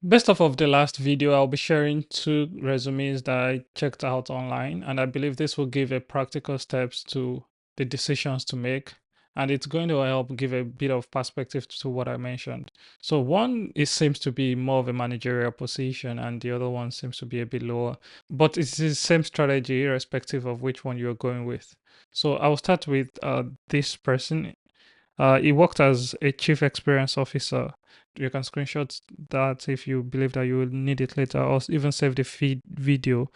Based off of the last video, I'll be sharing two resumes that I checked out online, and I believe this will give a practical steps to the decisions to make, and it's going to help give a bit of perspective to what I mentioned. So one, it seems to be more of a managerial position, and the other one seems to be a bit lower, but it's the same strategy irrespective of which one you're going with. So I'll start with this person. He worked as a chief experience officer. You can screenshot that if you believe that you will need it later, or even save the feed video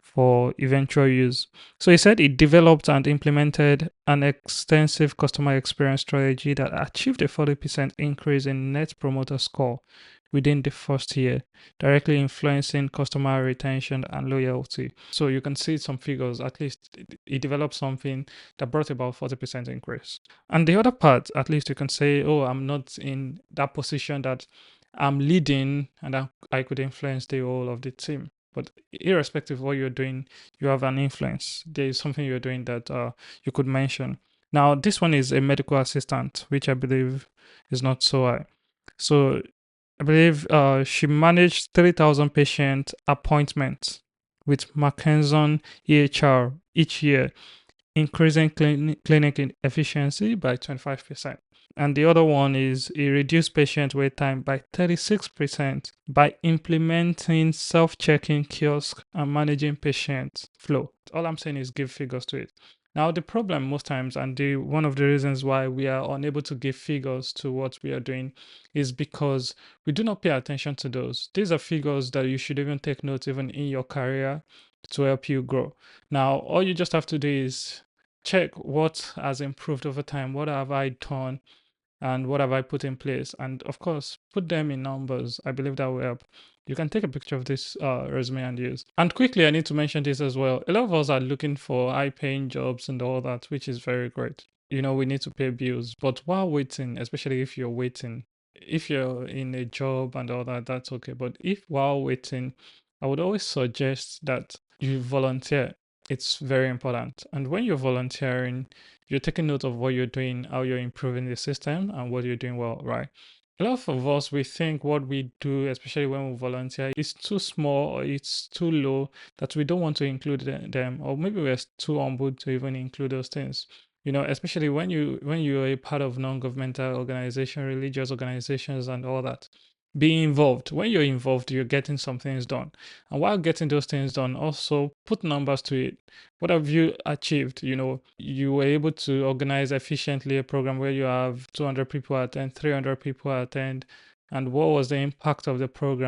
for eventual use. So he said he developed and implemented an extensive customer experience strategy that achieved a 40% increase in net promoter score within the first year, directly influencing customer retention and loyalty. So you can see some figures, at least he developed something that brought about 40% increase. And the other part, at least you can say, oh, I'm not in that position that I'm leading and I could influence the whole of the team. But irrespective of what you're doing, you have an influence. There is something you're doing that you could mention. Now, this one is a medical assistant, which I believe is not so high. So I believe she managed 3,000 patient appointments with Mackenzie EHR each year, increasing clinic efficiency by 25%. And the other one is it reduced patient wait time by 36% by implementing self-checking kiosk and managing patient flow. All I'm saying is give figures to it. Now the problem most times, and one of the reasons why we are unable to give figures to what we are doing, is because we do not pay attention to those. These are figures that you should even take note even in your career to help you grow. Now all you just have to do is check what has improved over time, what have I done, and what have I put in place, and of course put them in numbers. I believe that will help. You can take a picture of this resume and use. And quickly, I need to mention this as well. A lot of us are looking for high-paying jobs and all that, which is very great. You know, we need to pay bills, but while waiting, especially if you're waiting, if you're in a job and all that, that's okay. But if while waiting, I would always suggest that you volunteer. It's very important. And when you're volunteering, you're taking note of what you're doing, how you're improving the system, and what you're doing well, right? A lot of us, we think what we do, especially when we volunteer, is too small or it's too low that we don't want to include them, or maybe we're too humble to even include those things. You know, especially when you're a part of non-governmental organization, religious organizations, and all that. Be involved. When you're involved, you're getting some things done. And while getting those things done, also put numbers to it. What have you achieved? You know, you were able to organize efficiently a program where you have 200 people attend, 300 people attend, and what was the impact of the program?